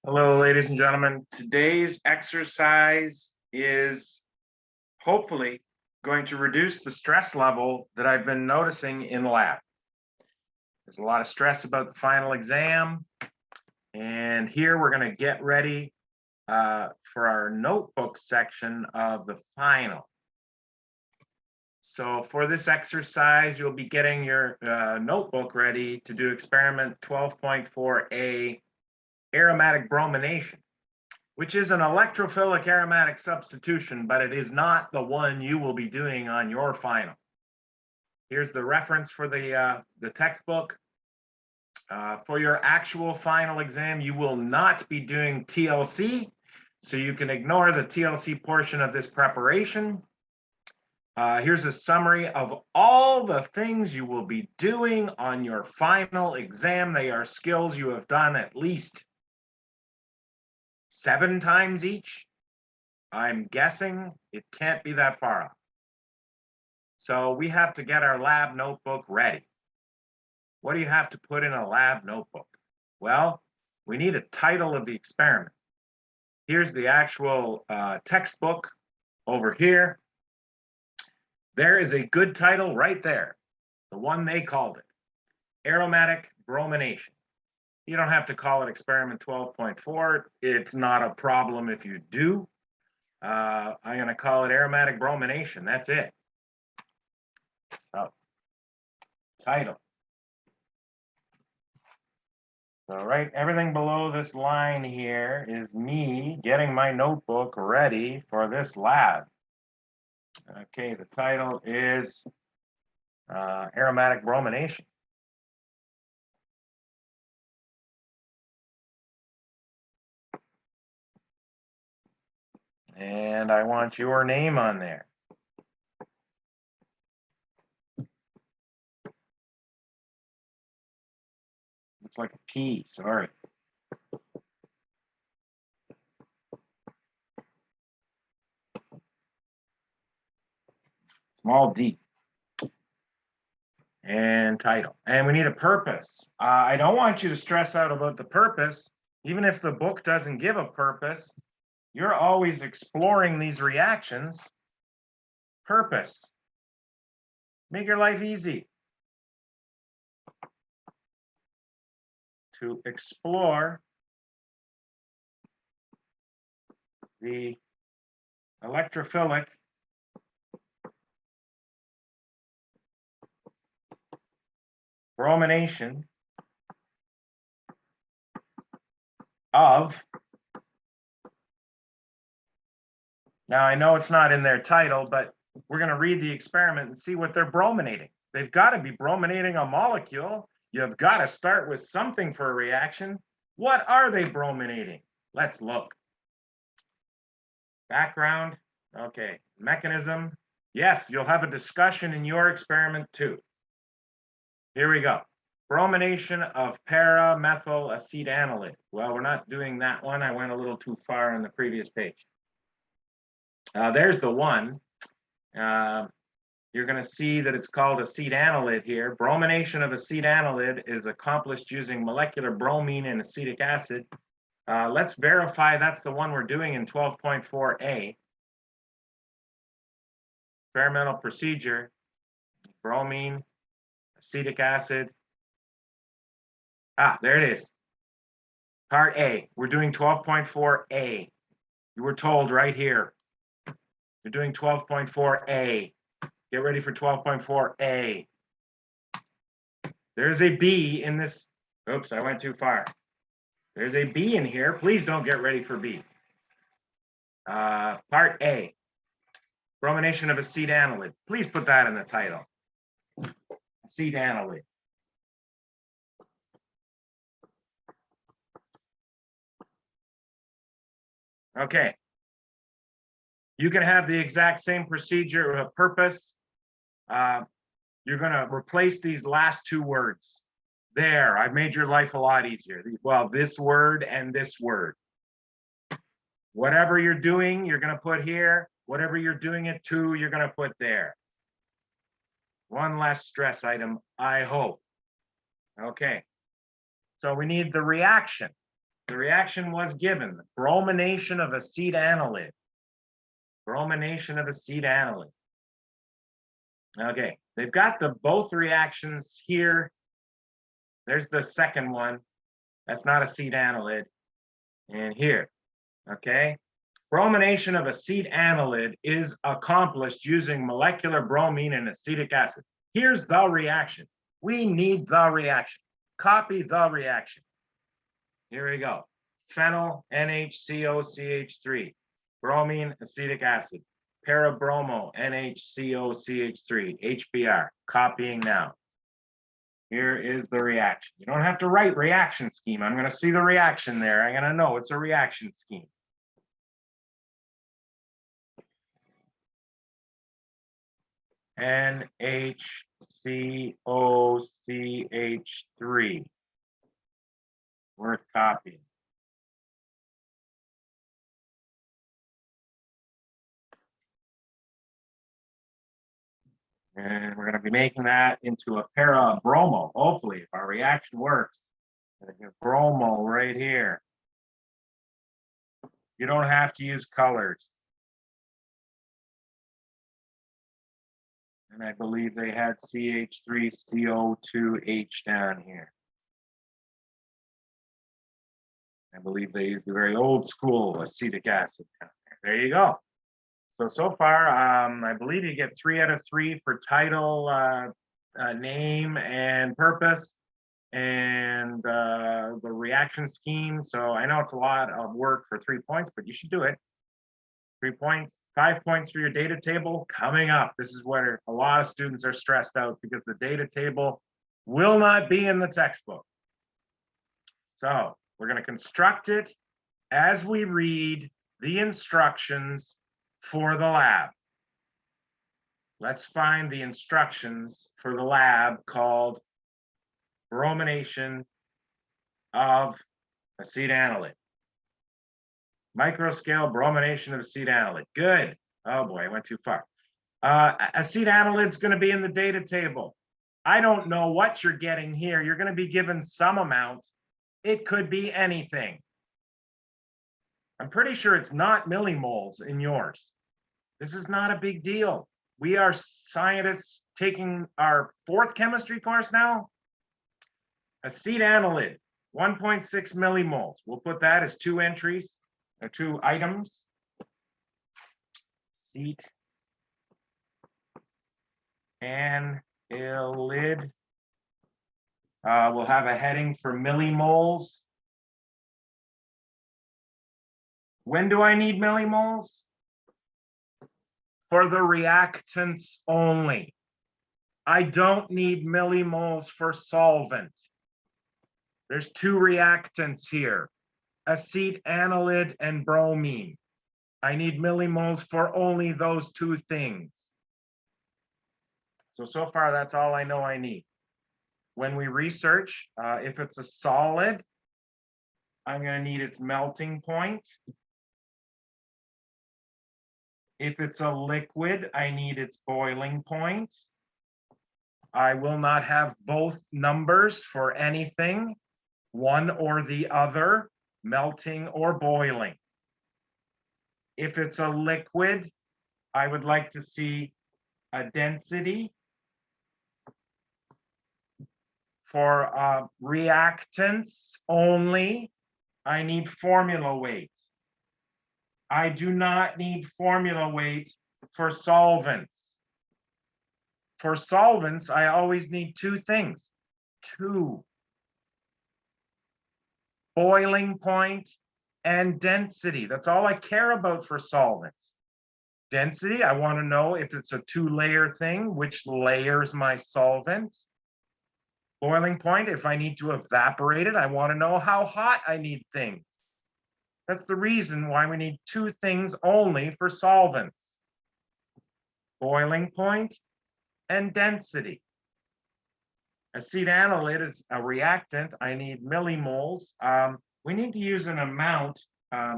Hello, ladies and gentlemen. Today's exercise is hopefully going to reduce the stress level that I've been noticing in lab. There's a lot of stress about the final exam, and here we're going to get ready for our notebook section of the final. So for this exercise, you'll be getting your notebook ready to do experiment 12.4a, aromatic bromination, which is an electrophilic aromatic substitution, but it is not the one you will be doing on your final. Here's the reference for the textbook. For your actual final exam, you will not be doing TLC, so you can ignore the TLC portion of this preparation. Here's a summary of all the things you will be doing on your final exam. They are skills you have done at least 7 times each. I'm guessing it can't be that far off. So we have to get our lab notebook ready. What do you have to put in a lab notebook? Well, we need a title of the experiment. Here's the actual textbook over here. There is a good title right there, the one they called it, aromatic bromination. You don't have to call it experiment 12.4. It's not a problem if you do. I'm going to call it aromatic bromination. That's it. So, title. So right, everything below this line here is me getting my notebook ready for this lab. Okay, the title is aromatic bromination. And I want your name on there. Looks like a P, sorry. Small d. And title. And we need a purpose. I don't want you to stress out about the purpose. Even if the book doesn't give a purpose, you're always exploring these reactions. Purpose. Make your life easy. To explore the electrophilic bromination of, now I know it's not in their title, but we're going to read the experiment and see what they're brominating. They've got to be brominating a molecule. You've got to start with something for a reaction. What are they brominating? Let's look. Background. Okay. Mechanism. Yes, you'll have a discussion in your experiment too. Here we go. Bromination of para-methyl acetanilide. Well, we're not doing that one. I went a little too far on the previous page. There's the one. You're going to see that it's called acetanilide here. Bromination of acetanilide is accomplished using molecular bromine and acetic acid. Let's verify that's the one we're doing in 12.4a. Experimental procedure, bromine, acetic acid. There it is. Part A. We're doing 12.4a. You were told right here. You're doing 12.4a. Get ready for 12.4a. There's a B in this. Oops, I went too far. There's a B in here. Please don't get ready for B. Part A. Bromination of acetanilide. Please put that in the title. Acetanilide. Okay. You can have the exact same procedure or purpose. You're going to replace these last 2 words. There, I've made your life a lot easier. Well, this word and this word. Whatever you're doing, you're going to put here. Whatever you're doing it to, you're going to put there. One less stress item, I hope. Okay. So we need the reaction. The reaction was given, bromination of acetanilide. Bromination of acetanilide. Okay, they've got both reactions here. There's the second one. That's not acetanilide. And here, okay? Bromination of acetanilide is accomplished using molecular bromine and acetic acid. Here's the reaction. We need the reaction. Copy the reaction. Here we go. Phenyl NHCOCH3, bromine acetic acid, parabromo NHCOCH3, HBr. Copying now. Here is the reaction. You don't have to write reaction scheme. I'm going to see the reaction there. I'm going to know it's a reaction scheme. NHCOCH3. Worth copying. And we're going to be making that into a parabromo, hopefully, if our reaction works. Bromo right here. You don't have to use colors. And I believe they had CH3CO2H down here. I believe they used the very old school acetic acid down there. There you go. So far, I believe you get 3 out of 3 for title, name, and purpose, and the reaction scheme. So I know it's a lot of work for 3 points, but you should do it. 3 points, 5 points for your data table coming up. This is where a lot of students are stressed out because the data table will not be in the textbook. So we're going to construct it as we read the instructions for the lab. Let's find the instructions for the lab called bromination of acetanilide. Microscale bromination of acetanilide. Good. Oh boy, I went too far. Acetanilide is going to be in the data table. I don't know what you're getting here. You're going to be given some amount. It could be anything. I'm pretty sure it's not millimoles in yours. This is not a big deal. We are scientists taking our 4th chemistry course now. Acetanilide, 1.6 millimoles. We'll put that as 2 entries, or 2 items. Acetanilide. We'll have a heading for millimoles. When do I need millimoles? For the reactants only. I don't need millimoles for solvent. There's 2 reactants here, acetanilide and bromine. I need millimoles for only those 2 things. So far, that's all I know I need. When we research, if it's a solid, I'm going to need its melting point. If it's a liquid, I need its boiling point. I will not have both numbers for anything, one or the other, melting or boiling. If it's a liquid, I would like to see a density. For reactants only, I need formula weight. I do not need formula weight for solvents. For solvents, I always need 2 things. 2. Boiling point and density. That's all I care about for solvents. Density, I want to know if it's a 2-layer thing, which layers my solvent. Boiling point, if I need to evaporate it, I want to know how hot I need things. That's the reason why we need 2 things only for solvents. Boiling point and density. Acetanilide is a reactant. I need millimoles. We need to use an amount.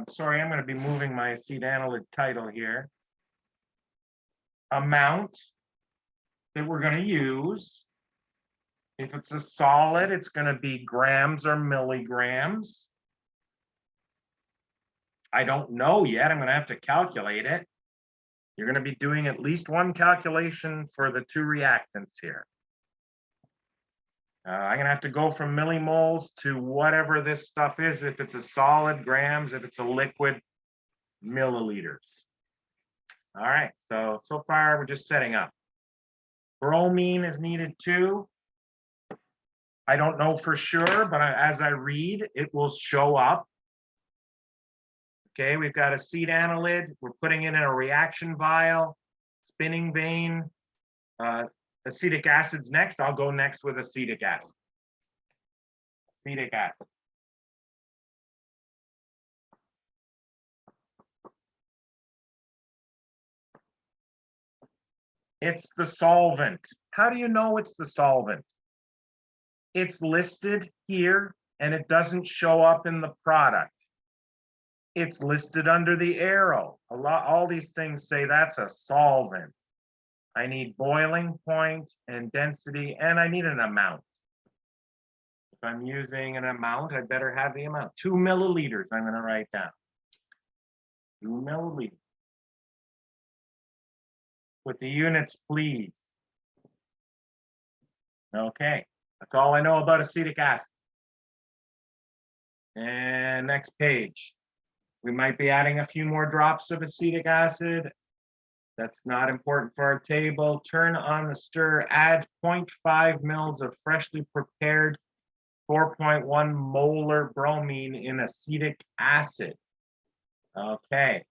Sorry, I'm going to be moving my acetanilide title here. Amount that we're going to use. If it's a solid, it's going to be grams or milligrams. I don't know yet. I'm going to have to calculate it. You're going to be doing at least one calculation for the two reactants here. I'm going to have to go from millimoles to whatever this stuff is. If it's a solid, grams. If it's a liquid, milliliters. All right, so far we're just setting up. Bromine is needed too. I don't know for sure, but as I read, it will show up. Okay, we've got acetanilide. We're putting it in a reaction vial, spinning vane. Acetic acid's next. I'll go next with acetic acid. Acetic acid. It's the solvent. How do you know it's the solvent? It's listed here and it doesn't show up in the product. It's listed under the arrow. All these things say that's a solvent. I need boiling point and density, and I need an amount. If I'm using an amount, I better have the amount. 2 milliliters, I'm going to write down. 2 milliliters. With the units, please. Okay, that's all I know about acetic acid. And next page. We might be adding a few more drops of acetic acid. That's not important for our table. Turn on the stir, add 0.5 mils of freshly prepared 4.1 molar bromine in acetic acid. Okay.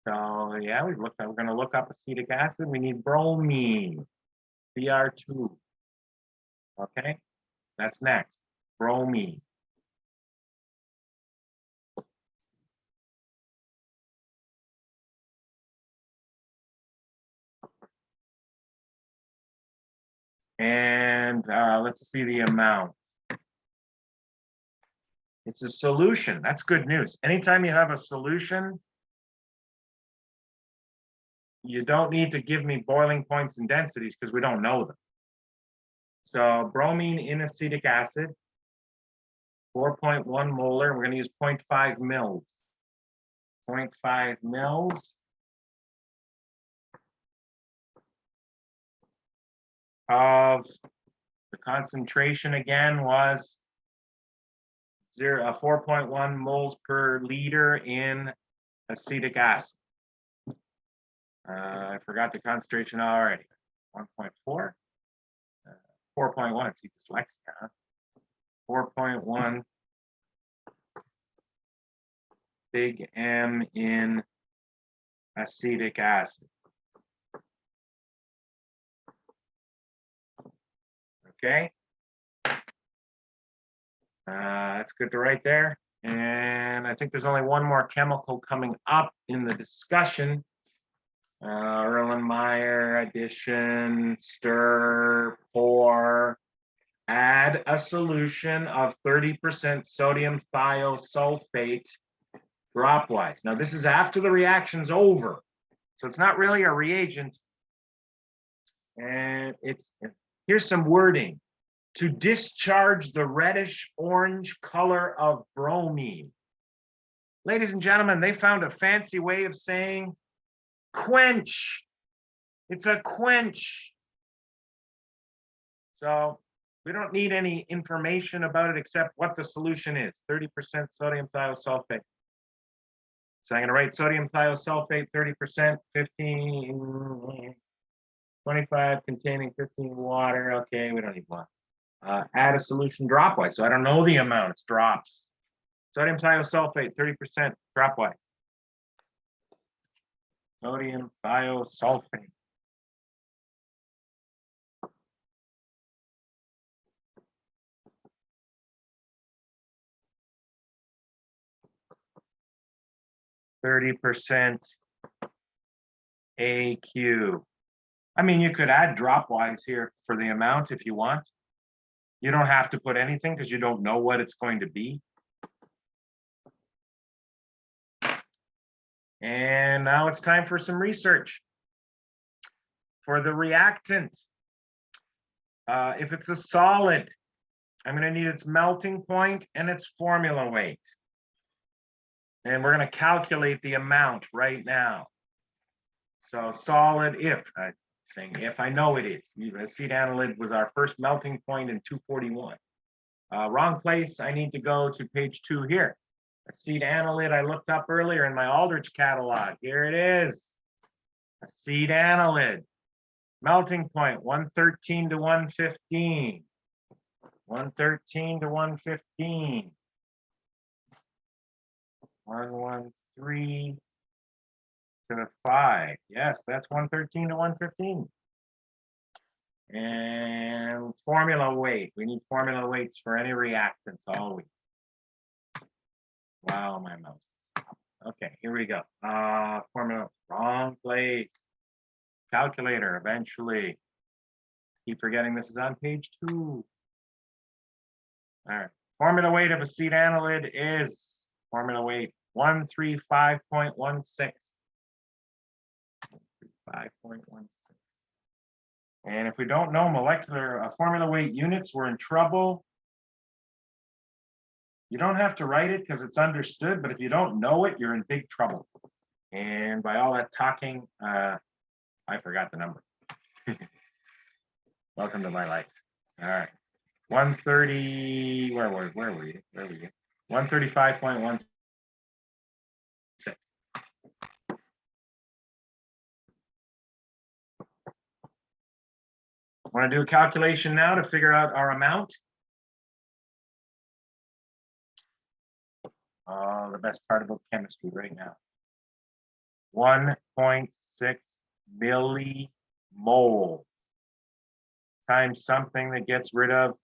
So yeah, we're going to look up acetic acid. We need bromine, Br2. Okay, that's next, bromine. And let's see the amount. It's a solution. That's good news. Anytime you have a solution, you don't need to give me boiling points and densities because we don't know them. So bromine in acetic acid, 4.1 molar. We're going to use 0.5 mils. 0.5 mils of the concentration again was 4.1 moles per liter in acetic acid. I forgot the concentration already. 1.4, 4.1. It's dyslexia. Huh? 4.1 big M in acetic acid. Okay. That's good to write there. And I think there's only one more chemical coming up in the discussion. Erlenmeyer, addition, stir, pour, add a solution of 30% sodium thiosulfate dropwise. Now this is after the reaction's over, so it's not really a reagent. And here's some wording. To discharge the reddish orange color of bromine. Ladies and gentlemen, they found a fancy way of saying quench. It's a quench. So we don't need any information about it except what the solution is, 30% sodium thiosulfate. So I'm going to write sodium thiosulfate, 30%, 15, 25 containing 15 water. Okay, we don't need water. Add a solution dropwise. So I don't know the amount, it's drops. Sodium thiosulfate, 30% dropwise. Sodium thiosulfate. %, AQ. I mean, you could add dropwise here for the amount if you want. You don't have to put anything because you don't know what it's going to be. And now it's time for some research. For the reactant, if it's a solid, I'm going to need its melting point and its formula weight. And we're going to calculate the amount right now. So solid if, I'm saying if, I know it is. Acetic analyte was our first melting point in 241. Wrong place, I need to go to page 2 here. Acetic analyte I looked up earlier in my Aldrich catalog. Here it is. Acetic analyte. Melting point, 113 to 115. 113 to 115. 113 to 5. Yes, that's 113 to 115. And formula weight. We need formula weights for any reactants always. Wow, my mouse. Okay, here we go. Formula, wrong place. Calculator, eventually. Keep forgetting this is on page 2. All right. Formula weight of acetic analyte is formula weight 135.16. 5.16. And if we don't know molecular formula weight units, we're in trouble. You don't have to write it because it's understood, but if you don't know it, you're in big trouble. And by all that talking, I forgot the number. Welcome to my life. All right. 130, where were you? 135.16. Want to do a calculation now to figure out our amount? Oh, the best part about chemistry right now. 1.6 millimole times something that gets rid of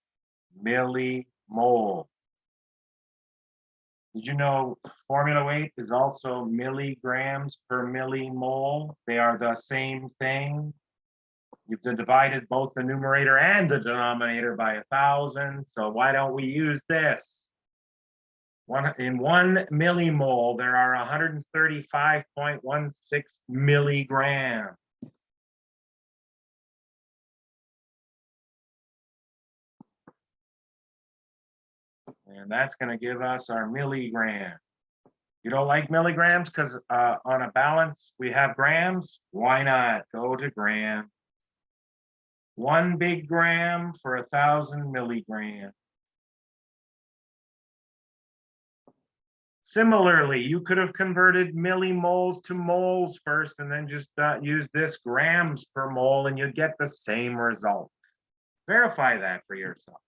millimole. Did you know formula weight is also milligrams per millimole? They are the same thing. You've divided both the numerator and the denominator by 1,000. So why don't we use this? In 1 millimole, there are 135.16 milligrams. And that's going to give us our milligram. You don't like milligrams because on a balance we have grams? Why not? Go to gram. 1 big gram for 1,000 milligrams. Similarly, you could have converted millimoles to moles first and then just use this grams per mole and you'd get the same result. Verify that for yourself.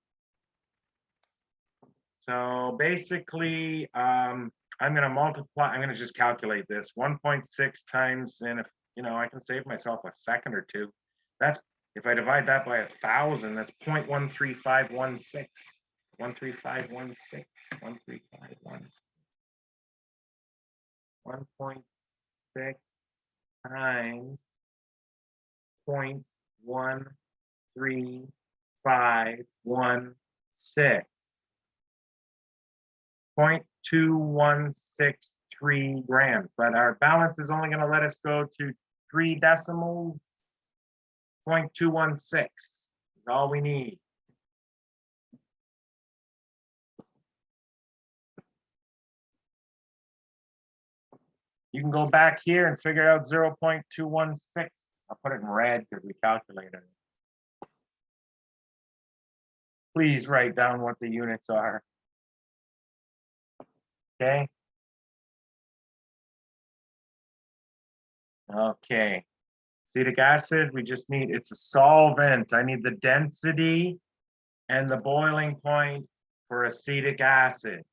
So basically, I'm going to multiply, I'm going to just calculate this 1.6 times, and if, you know, I can save myself a second or two. That's, if I divide that by 1,000, that's 0.13516. 13516. 13516. 1.6 times 0.13516. 0.2163 grams, but our balance is only going to let us go to 3 decimals. 0.216 is all we need. You can go back here and figure out 0.216. I'll put it in red because we calculated it. Please write down what the units are. Okay. Okay. Acetic acid, we just need, it's a solvent. I need the density and the boiling point for acetic acid.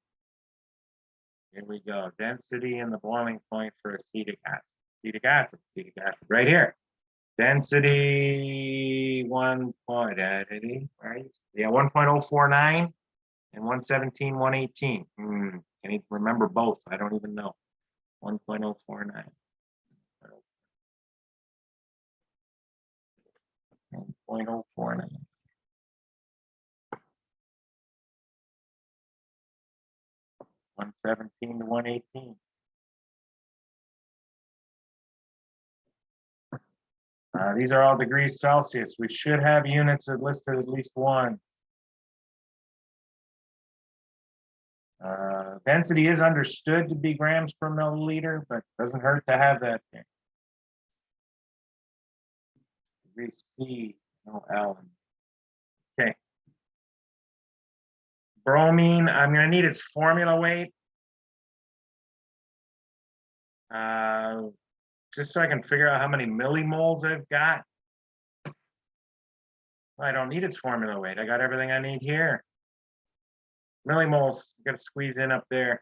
Here we go. Density and the boiling point for acetic acid. Acetic acid, right here. Density 1. Right? Yeah, 1.049 and 117, 118. Can you remember both? I don't even know. 1.049. 1.049. 117 to 118. These are all degrees Celsius. We should have units that listed at least one. Density is understood to be grams per milliliter, but doesn't hurt to have that there. Degree C, no L. Okay. Bromine, I'm going to need its formula weight. Just so I can figure out how many millimoles I've got. I don't need its formula weight. I got everything I need here. Millimoles, got to squeeze in up there.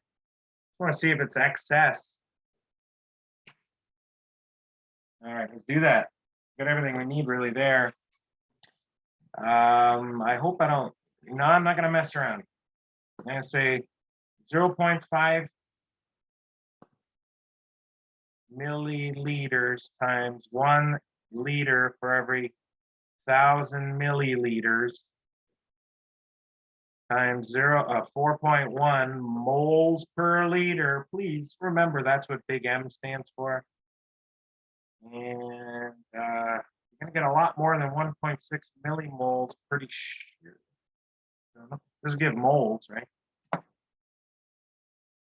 I want to see if it's excess. All right, let's do that. Got everything we need really there. I hope I don't. No, I'm not going to mess around. I'm going to say 0.5 milliliters times 1 liter for every 1,000 milliliters times 4.1 moles per liter. Please remember that's what big M stands for. And you're going to get a lot more than 1.6 millimoles, pretty sure. This give moles, right?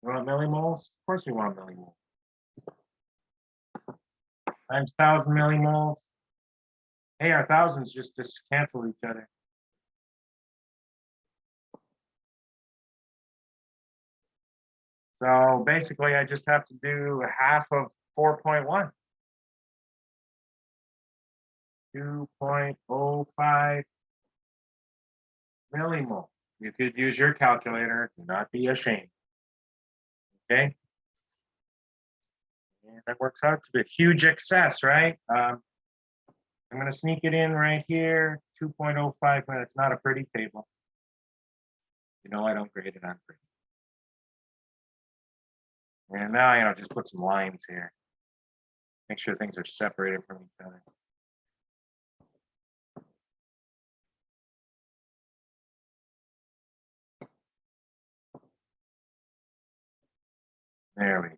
You want millimoles? Of course we want millimoles. Times 1,000 millimoles. Hey, our thousands just cancel each other. So basically, I just have to do half of 4.1. 2.05 millimole. You could use your calculator. Do not be ashamed. Okay. And that works out to be a huge excess, right? I'm going to sneak it in right here. 2.05. It's not a pretty table. You know I don't grade it on pretty. And now, just put some lines here. Make sure things are separated from each other. There we go.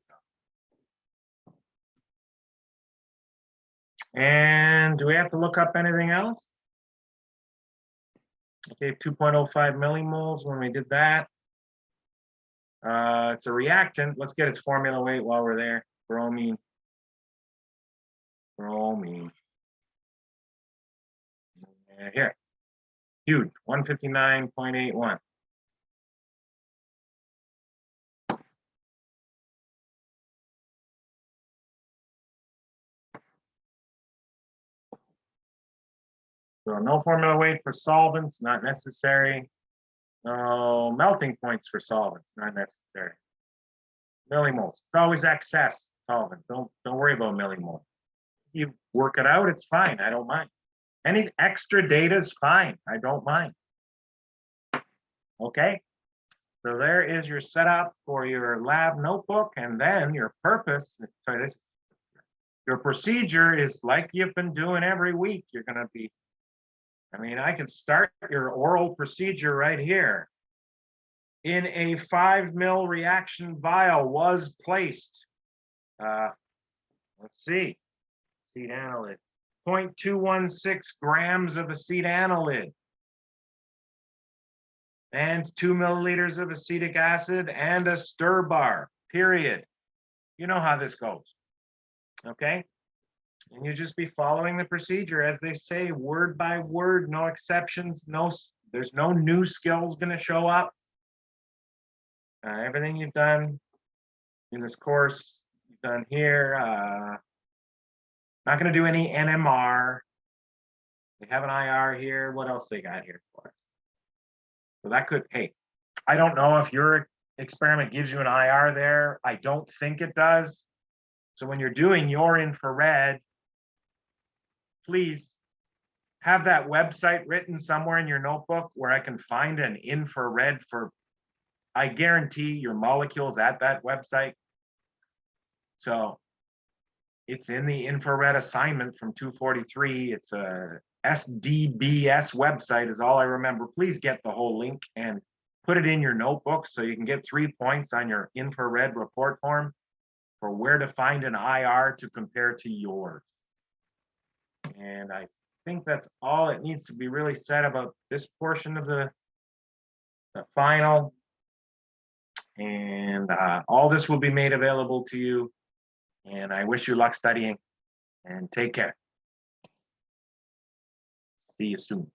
And do we have to look up anything else? Okay, 2.05 millimoles when we did that. It's a reactant. Let's get its formula weight while we're there. Bromine. Here. Huge. 159.81. So no formula weight for solvents, not necessary. No melting points for solvents, not necessary. Millimoles. It's always excess solvent. Don't worry about millimoles. You work it out, it's fine. I don't mind. Any extra data is fine. I don't mind. Okay. So there is your setup for your lab notebook, and then your purpose. Sorry, your procedure is like you've been doing every week. You're going to be. I can start your oral procedure right here. In a 5 ml reaction vial was placed. Let's see. Acetanilid. 0.216 grams of acetanilid. And 2 milliliters of acetic acid and a stir bar, period. You know how this goes. Okay? And you just be following the procedure as they say, word by word, no exceptions, there's no new skills going to show up. Everything you've done in this course, you've done here. Not going to do any NMR. They have an IR here. What else they got here for us? So that could, hey, I don't know if your experiment gives you an IR there. I don't think it does. So when you're doing your infrared, please have that website written somewhere in your notebook where I can find an infrared for, I guarantee your molecules at that website. So it's in the infrared assignment from 243. It's a SDBS website is all I remember. Please get the whole link and put it in your notebook so you can get 3 points on your infrared report form for where to find an IR to compare to yours. And I think that's all it needs to be really said about this portion of the final. And all this will be made available to you. And I wish you luck studying, and take care. See you soon.